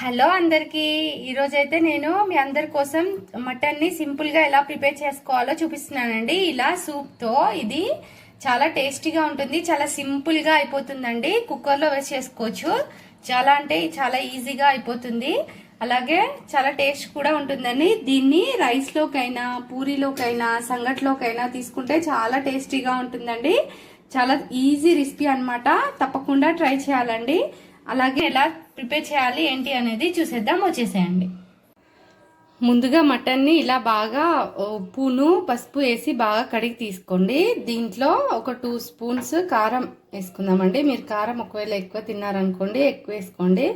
Hello అందరికీ ఈరోజైతే నేను మీ అందరి కోసం మటన్ని సింపుల్గా ఎలా ప్రిపేర్ చేసుకోవాలో చూపిస్తున్నానండి. ఇలా సూప్తో ఇది చాలా టేస్టీగా ఉంటుంది, చాలా సింపుల్గా అయిపోతుందండి. కుక్కర్లో వేసి చేసుకోవచ్చు. చాలా అంటే చాలా ఈజీగా అయిపోతుంది, అలాగే చాలా టేస్ట్ కూడా ఉంటుందండి. దీన్ని రైస్లోకైనా పూరీలోకైనా సంగట్లోకైనా తీసుకుంటే చాలా టేస్టీగా ఉంటుందండి. చాలా ఈజీ రెసిపీ అన్నమాట. తప్పకుండా ట్రై చేయాలండి. అలాగే ఎలా ప్రిపేర్ చేయాలి ఏంటి అనేది చూసేద్దాం, వచ్చేసేయండి. ముందుగా మటన్ని ఇలా బాగా ఉప్పును పసుపు వేసి బాగా కడిగి తీసుకోండి. దీంట్లో ఒక 2 స్పూన్స్ కారం వేసుకుందామండి. మీరు కారం ఒకవేళ ఎక్కువ తిన్నారనుకోండి ఎక్కువ వేసుకోండి.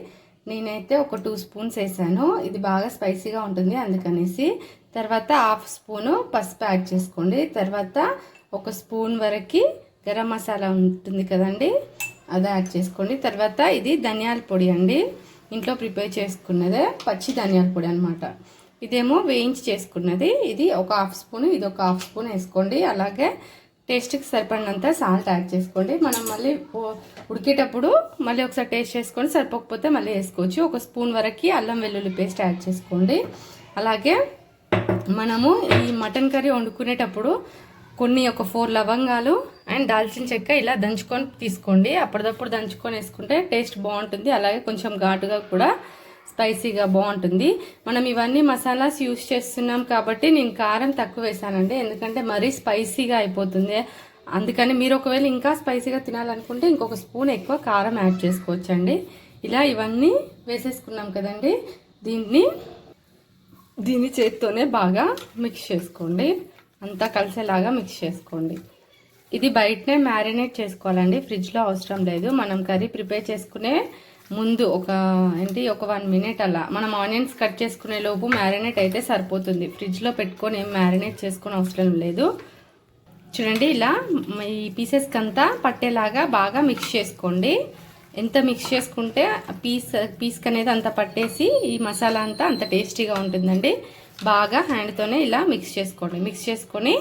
నేనైతే ఒక 2 స్పూన్స్ వేసాను. ఇది బాగా స్పైసీగా ఉంటుంది అందుకనేసి. తర్వాత 1/2 స్పూను పసుపు యాడ్ చేసుకోండి. తర్వాత 1 స్పూన్ వరకు గరం మసాలా ఉంటుంది కదండి, అది యాడ్ చేసుకోండి. తర్వాత ఇది ధనియాల పొడి అండి, ఇంట్లో ప్రిపేర్ చేసుకున్నదే పచ్చి ధనియాల పొడి అనమాట. ఇదేమో వేయించి చేసుకున్నది. ఇది ఒక 1/2 స్పూన్, ఇది ఒక 1/2 స్పూన్ వేసుకోండి. అలాగే టేస్ట్కి సరిపడినంత సాల్ట్ యాడ్ చేసుకోండి. మనం మళ్ళీ ఉడికేటప్పుడు మళ్ళీ ఒకసారి టేస్ట్ చేసుకొని సరిపోకపోతే మళ్ళీ వేసుకోవచ్చు. 1 స్పూన్ వరకు అల్లం వెల్లుల్లి పేస్ట్ యాడ్ చేసుకోండి. అలాగే మనము ఈ మటన్ కర్రీ వండుకునేటప్పుడు ఒక 4 లవంగాలు అండ్ దాల్చిన చెక్క ఇలా దంచుకొని తీసుకోండి. అప్పటిదప్పుడు దంచుకొని వేసుకుంటే టేస్ట్ బాగుంటుంది. అలాగే కొంచెం ఘాటుగా కూడా స్పైసీగా బాగుంటుంది. మనం ఇవన్నీ మసాలాస్ యూస్ చేస్తున్నాం కాబట్టి నేను కారం తక్కువ వేసానండి, ఎందుకంటే మరీ స్పైసీగా అయిపోతుంది. అందుకని మీరు ఒకవేళ ఇంకా స్పైసీగా తినాలనుకుంటే ఇంకొక స్పూన్ ఎక్కువ కారం యాడ్ చేసుకోవచ్చండి. ఇలా ఇవన్నీ వేసేసుకున్నాం కదండి, దీన్ని చేత్తోనే బాగా మిక్స్ చేసుకోండి. అంతా కలిసేలాగా మిక్స్ చేసుకోండి. ఇది బయటనే మ్యారినేట్ చేసుకోవాలండి, ఫ్రిడ్జ్లో అవసరం లేదు. మనం కర్రీ ప్రిపేర్ చేసుకునే ముందు ఒక 1 మినిట్ అలా మనం ఆనియన్స్ కట్ చేసుకునే లోపు మ్యారినేట్ అయితే సరిపోతుంది. ఫ్రిడ్జ్లో పెట్టుకొని ఏం మ్యారినేట్ చేసుకునే అవసరం లేదు. చూడండి, ఇలా ఈ పీసెస్కి అంతా పట్టేలాగా బాగా మిక్స్ చేసుకోండి. ఎంత మిక్స్ చేసుకుంటే పీస్కి అనేది అంత పట్టేసి ఈ మసాలా అంతా అంత టేస్టీగా ఉంటుందండి. బాగా హ్యాండ్తోనే ఇలా మిక్స్ చేసుకోండి. మిక్స్ చేసుకొని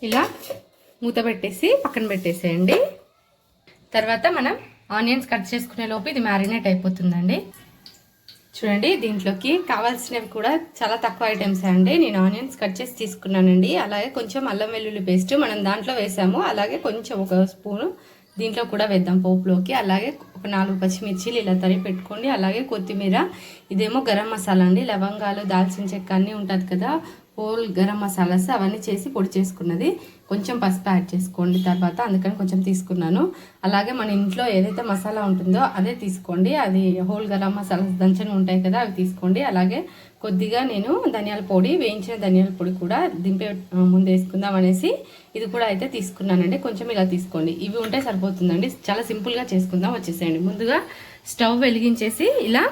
ఇలా మూత పెట్టేసి పక్కన పెట్టేసేయండి. తర్వాత మనం ఆనియన్స్ కట్ చేసుకునే లోపు ఇది మ్యారినేట్ అయిపోతుందండి. చూడండి, దీంట్లోకి కావాల్సినవి కూడా చాలా తక్కువ ఐటమ్స్ అండి. నేను ఆనియన్స్ కట్ చేసి తీసుకున్నానండి. అలాగే కొంచెం అల్లం వెల్లుల్లి పేస్ట్ మనం దాంట్లో వేసాము. అలాగే కొంచెం 1 స్పూను దీంట్లో కూడా వేద్దాం పోపులోకి. అలాగే ఒక 4 పచ్చిమిర్చీలు ఇలా తరిగి పెట్టుకోండి. అలాగే కొత్తిమీర. ఇదేమో గరం మసాలా అండి, లవంగాలు దాల్చిన చెక్క అన్నీ ఉంటుంది కదా, హోల్ గరం మసాలాస్ అవన్నీ చేసి పొడి చేసుకున్నది. కొంచెం పసుపు యాడ్ చేసుకోండి తర్వాత, అందుకని కొంచెం తీసుకున్నాను. అలాగే మన ఇంట్లో ఏదైతే మసాలా ఉంటుందో అదే తీసుకోండి. అది హోల్ గరం మసాలాస్ దంచని ఉంటాయి కదా, అవి తీసుకోండి. అలాగే కొద్దిగా నేను ధనియాల పొడి, వేయించిన ధనియాల పొడి కూడా దింపే ముందు వేసుకుందాం అనేసి ఇది కూడా అయితే తీసుకున్నానండి. కొంచెం ఇలా తీసుకోండి, ఇవి ఉంటే సరిపోతుందండి. చాలా సింపుల్గా చేసుకుందాం, వచ్చేసేయండి. ముందుగా స్టవ్ వెలిగించేసి ఇలా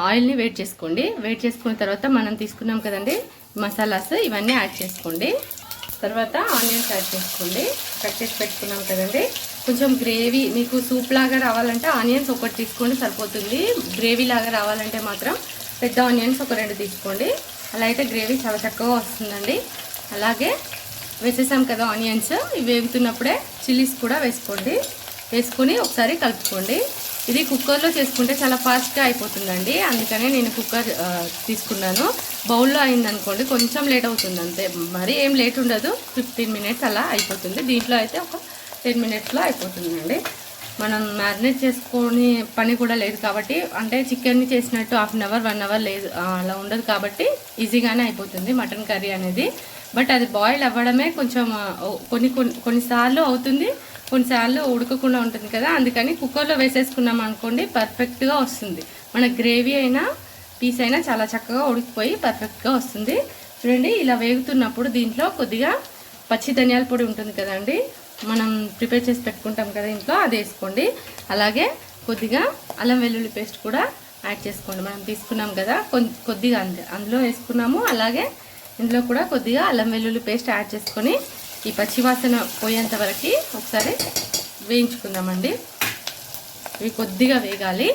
ఆయిల్ని వేడి చేసుకోండి. వేడి చేసుకున్న తర్వాత మనం తీసుకున్నాం కదండి మసాలాస్, ఇవన్నీ యాడ్ చేసుకోండి. తర్వాత ఆనియన్స్ యాడ్ చేసుకోండి, కట్ చేసి పెట్టుకున్నాం కదండి. కొంచెం గ్రేవీ మీకు సూప్ లాగా రావాలంటే ఆనియన్స్ ఒకటి తీసుకోండి సరిపోతుంది. గ్రేవీ లాగా రావాలంటే మాత్రం పెద్ద ఆనియన్స్ ఒక 2 తీసుకోండి. అలా అయితే గ్రేవీ చాలా చక్కగా వస్తుందండి. అలాగే వేసేసాం కదా ఆనియన్స్, ఇవి వేగుతున్నప్పుడే చిల్లీస్ కూడా వేసుకోండి. వేసుకొని ఒకసారి కలుపుకోండి. ఇది కుక్కర్లో చేసుకుంటే చాలా ఫాస్ట్గా అయిపోతుందండి, అందుకనే నేను కుక్కర్ తీసుకున్నాను. బౌల్లో అయిందనుకోండి కొంచెం లేట్ అవుతుంది అంతే, మరీ ఏం లేట్ ఉండదు. 15 మినిట్స్ అలా అయిపోతుంది. దీంట్లో అయితే ఒక 10 మినిట్స్లో అయిపోతుందండి. మనం మ్యారినేట్ చేసుకొని పని కూడా లేదు కాబట్టి, అంటే చికెన్ని చేసినట్టు 1/2 అవర్ 1 అవర్ లేదు, అలా ఉండదు కాబట్టి ఈజీగానే అయిపోతుంది మటన్ కర్రీ అనేది. బట్ అది బాయిల్ అవ్వడమే కొంచెం కొన్నిసార్లు అవుతుంది, కొన్నిసార్లు ఉడకకుండా ఉంటుంది కదా, అందుకని కుక్కర్లో వేసేసుకున్నాం అనుకోండి పర్ఫెక్ట్గా వస్తుంది. మన గ్రేవీ అయినా పీస్ అయినా చాలా చక్కగా ఉడికిపోయి పర్ఫెక్ట్గా వస్తుంది. చూడండి, ఇలా వేగుతున్నప్పుడు దీంట్లో కొద్దిగా పచ్చి ధనియాల పొడి ఉంటుంది కదండి, మనం ప్రిపేర్ చేసి పెట్టుకుంటాం కదా ఇంట్లో, అది వేసుకోండి. అలాగే కొద్దిగా అల్లం వెల్లుల్లి పేస్ట్ కూడా యాడ్ చేసుకోండి. మనం తీసుకున్నాం కదా కొద్దిగా అంతే అందులో వేసుకున్నాము. అలాగే ఇందులో కూడా కొద్దిగా అల్లం వెల్లుల్లి పేస్ట్ యాడ్ చేసుకొని ఈ పచ్చివాసన పోయేంత వరకు ఒకసారి వేయించుకుందామండి. ఇవి కొద్దిగా వేగాలి.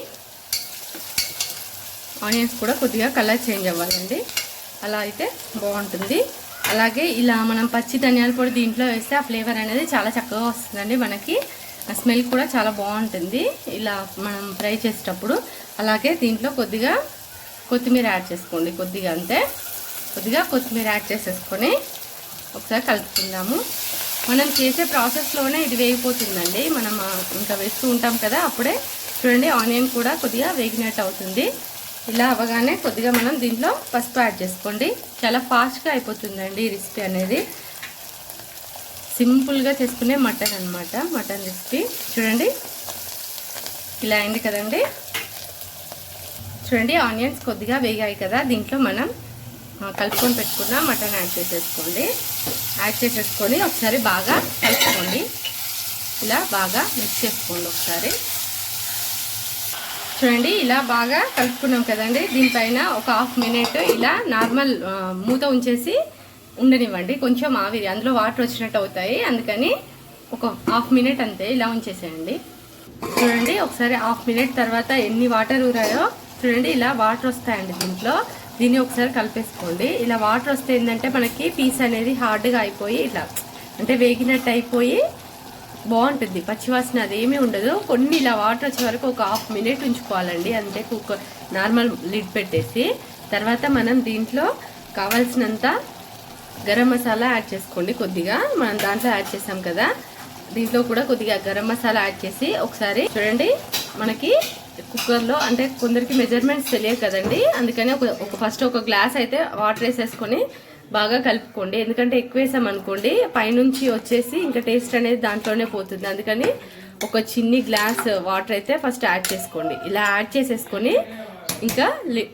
ఆనియన్స్ కూడా కొద్దిగా కలర్ చేంజ్ అవ్వాలండి, అలా అయితే బాగుంటుంది. అలాగే ఇలా మనం పచ్చి ధనియాల పొడి దీంట్లో వేస్తే ఆ ఫ్లేవర్ అనేది చాలా చక్కగా వస్తుందండి మనకి. ఆ స్మెల్ కూడా చాలా బాగుంటుంది ఇలా మనం ఫ్రై చేసేటప్పుడు. అలాగే దీంట్లో కొద్దిగా కొత్తిమీర యాడ్ చేసుకోండి, కొద్దిగా అంతే. కొద్దిగా కొత్తిమీర యాడ్ చేసేసుకొని ఒకసారి కలుపుకుందాము. మనం చేసే ప్రాసెస్లోనే ఇది వేగిపోతుందండి. మనం ఇంకా వేస్తూ ఉంటాం కదా, అప్పుడే చూడండి ఆనియన్ కూడా కొద్దిగా వేగినట్టు అవుతుంది. ఇలా అవ్వగానే కొద్దిగా మనం దీంట్లో పసుపు యాడ్ చేసుకోండి. చాలా ఫాస్ట్గా అయిపోతుందండి ఈ రెసిపీ అనేది. సింపుల్గా చేసుకునే మటన్ అనమాట, మటన్ రెసిపీ. చూడండి ఇలా అయింది కదండి. చూడండి ఆనియన్స్ కొద్దిగా వేగాయి కదా, దీంట్లో మనం కలుపుకొని పెట్టుకున్న మటన్ యాడ్ చేసేసుకోండి. యాడ్ చేసేసుకొని ఒకసారి బాగా కలుపుకోండి. ఇలా బాగా మిక్స్ చేసుకోండి ఒకసారి. చూడండి ఇలా బాగా కలుపుకున్నాం కదండి. దీనిపైన ఒక హాఫ్ మినిట్ ఇలా నార్మల్ మూత ఉంచేసి ఉండనివ్వండి. కొంచెం ఆవిరి అందులో వాటర్ వచ్చినట్టు అవుతాయి, అందుకని ఒక హాఫ్ మినిట్ అంతే ఇలా ఉంచేసేయండి. చూడండి ఒకసారి హాఫ్ మినిట్ తర్వాత ఎన్ని వాటర్ ఊరాయో చూడండి. ఇలా వాటర్ వస్తాయండి దీంట్లో. దీన్ని ఒకసారి కలిపేసుకోండి. ఇలా వాటర్ వస్తే ఏంటంటే మనకి పీస్ అనేది హార్డ్గా అయిపోయి ఇట్లా అంటే వేగినట్టు అయిపోయి బాగుంటుంది, పచ్చివాసన అదేమీ ఉండదు. కొన్ని ఇలా వాటర్ వచ్చే వరకు ఒక హాఫ్ మినిట్ ఉంచుకోవాలండి అంతే. కుక్కర్ నార్మల్ లిడ్ పెట్టేసి తర్వాత మనం దీంట్లో కావాల్సినంత గరం మసాలా యాడ్ చేసుకోండి. కొద్దిగా మనం దాంట్లో యాడ్ చేసాం కదా, దీంట్లో కూడా కొద్దిగా గరం మసాలా యాడ్ చేసి ఒకసారి చూడండి. మనకి కుక్కర్లో అంటే కొందరికి మెజర్మెంట్స్ తెలియదు కదండి, అందుకని ఫస్ట్ ఒక గ్లాస్ అయితే వాటర్ వేసేసుకొని బాగా కలుపుకోండి. ఎందుకంటే ఎక్కువ వేసామనుకోండి పైనుంచి వచ్చేసి ఇంకా టేస్ట్ అనేది దాంట్లోనే పోతుంది. అందుకని ఒక చిన్ని గ్లాస్ వాటర్ అయితే ఫస్ట్ యాడ్ చేసుకోండి. ఇలా యాడ్ చేసేసుకొని ఇంకా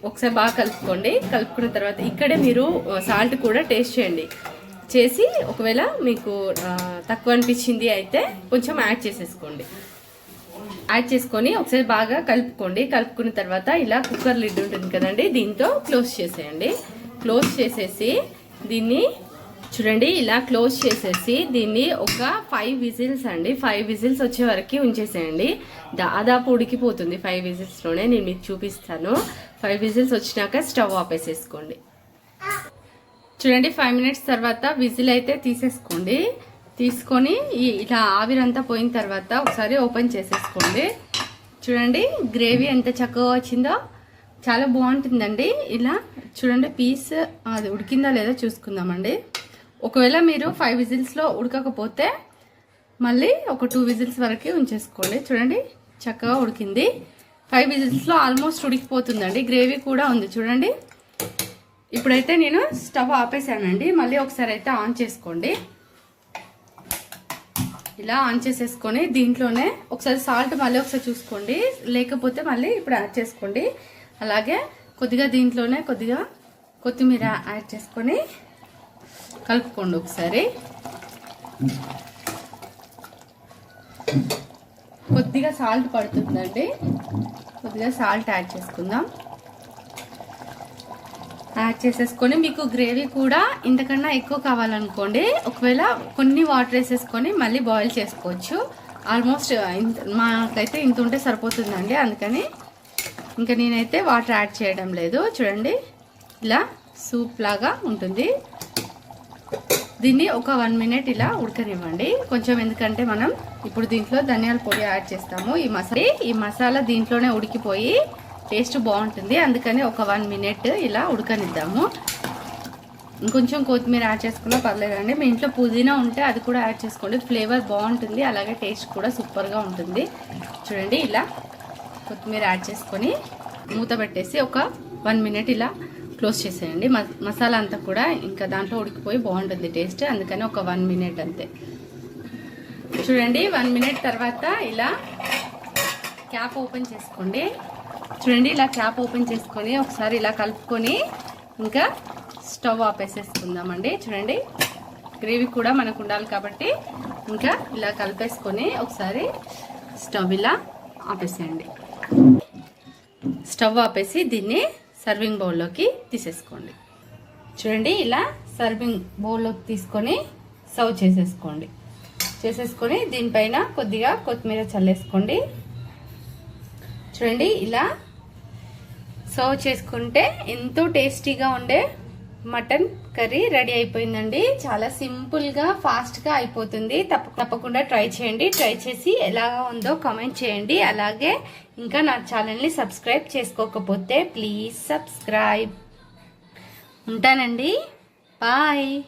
ఒకసారి బాగా కలుపుకోండి. కలుపుకున్న తర్వాత ఇక్కడే మీరు సాల్ట్ కూడా టేస్ట్ చేయండి. చేసి ఒకవేళ మీకు తక్కువ అనిపించింది అయితే కొంచెం యాడ్ చేసేసుకోండి. యాడ్ చేసుకొని ఒకసారి బాగా కలుపుకోండి. కలుపుకున్న తర్వాత ఇలా కుక్కర్ లిడ్ ఉంటుంది కదండి, దీంతో క్లోజ్ చేసేయండి. క్లోజ్ చేసేసి దీన్ని చూడండి ఇలా క్లోజ్ చేసేసి దీన్ని ఒక 5 విజిల్స్ అండి, 5 విజిల్స్ వచ్చే వరకు ఉంచేసేయండి. దాదాపు ఉడికిపోతుంది 5 విజిల్స్లోనే. నేను మీకు చూపిస్తాను. 5 విజిల్స్ వచ్చినాక స్టవ్ ఆపేసేసుకోండి. చూడండి 5 మినిట్స్ తర్వాత విజిల్ అయితే తీసేసుకోండి. తీసుకొని ఇలా ఆవిరంతా పోయిన తర్వాత ఒకసారి ఓపెన్ చేసేసుకోండి. చూడండి గ్రేవీ ఎంత చక్కగా వచ్చిందో, చాలా బాగుంటుందండి. ఇలా చూడండి పీస్ అది ఉడికిందా లేదా చూసుకుందామండి. ఒకవేళ మీరు 5 విజిల్స్లో ఉడకకపోతే మళ్ళీ ఒక 2 విజిల్స్ వరకు ఉంచేసుకోండి. చూడండి చక్కగా ఉడికింది. 5 విజిల్స్లో ఆల్మోస్ట్ ఉడికిపోతుందండి. గ్రేవీ కూడా ఉంది చూడండి. ఇప్పుడైతే నేను స్టవ్ ఆపేసానండి. మళ్ళీ ఒకసారి అయితే ఆన్ చేసుకోండి. ఇలా ఆన్ చేసేసుకొని దీంట్లోనే ఒకసారి సాల్ట్ మళ్ళీ ఒకసారి చూసుకోండి, లేకపోతే మళ్ళీ ఇప్పుడు యాడ్ చేసుకోండి. అలాగే కొద్దిగా దీంట్లోనే కొద్దిగా కొత్తిమీర యాడ్ చేసుకొని కలుపుకోండి ఒకసారి. కొద్దిగా సాల్ట్ పడుతుందండి, కొద్దిగా సాల్ట్ యాడ్ చేసుకుందాం. యాడ్ చేసేసుకొని మీకు గ్రేవీ కూడా ఇంతకన్నా ఎక్కువ కావాలనుకోండి ఒకవేళ కొన్ని వాటర్ వేసేసుకొని మళ్ళీ బాయిల్ చేసుకోవచ్చు. ఆల్మోస్ట్ మాకైతే ఇంత ఉంటే సరిపోతుందండి, అందుకని ఇంకా నేనైతే వాటర్ యాడ్ చేయడం లేదు. చూడండి ఇలా సూప్ లాగా ఉంటుంది. దీన్ని ఒక 1 మినిట్ ఇలా ఉడకనివ్వండి కొంచెం, ఎందుకంటే మనం ఇప్పుడు దీంట్లో ధనియాల పొడి యాడ్ చేస్తాము. ఈ మసాలా దీంట్లోనే ఉడికిపోయి టేస్ట్ బాగుంటుంది, అందుకని ఒక 1 మినిట్ ఇలా ఉడకనిద్దాము. ఇంకొంచెం కొత్తిమీర యాడ్ చేసుకున్నా పర్లేదండి. మీ ఇంట్లో పుదీనా ఉంటే అది కూడా యాడ్ చేసుకోండి, ఫ్లేవర్ బాగుంటుంది, అలాగే టేస్ట్ కూడా సూపర్గా ఉంటుంది. చూడండి ఇలా కొత్తిమీర యాడ్ చేసుకొని మూత పెట్టేసి ఒక 1 మినిట్ ఇలా క్లోజ్ చేసేయండి. మసాలా అంతా కూడా ఇంకా దాంట్లో ఉడికిపోయి బాగుంటుంది టేస్ట్, అందుకని ఒక 1 మినిట్ అంతే. చూడండి 1 మినిట్ తర్వాత ఇలా క్యాప్ ఓపెన్ చేసుకోండి. చూడండి ఇలా క్యాప్ ఓపెన్ చేసుకొని ఒకసారి ఇలా కలుపుకొని ఇంకా స్టవ్ ఆపేసేసుకుందామండి. చూడండి గ్రేవీ కూడా మనకు ఉండాలి కాబట్టి ఇంకా ఇలా కలిపేసుకొని ఒకసారి స్టవ్ ఇలా ఆపేసేయండి. స్టవ్ ఆపేసి దీన్ని సర్వింగ్ బౌల్లోకి తీసేసుకోండి. చూడండి ఇలా సర్వింగ్ బౌల్లోకి తీసుకొని సర్వ్ చేసేసుకొని దీనిపైన కొద్దిగా కొత్తిమీర చల్లేసుకోండి. చూడండి ఇలా సర్వ్ చేసుకుంటే ఎంతో టేస్టీగా ఉండే మటన్ కర్రీ రెడీ అయిపోయిందండి. చాలా సింపుల్గా ఫాస్ట్గా అయిపోతుంది. తప్పకుండా ట్రై చేయండి. ట్రై చేసి ఎలా ఉందో కామెంట్ చేయండి. అలాగే ఇంకా నా ఛానల్ని సబ్స్క్రైబ్ చేసుకోకపోతే ప్లీజ్ సబ్స్క్రైబ్. ఉంటానండి. బాయ్.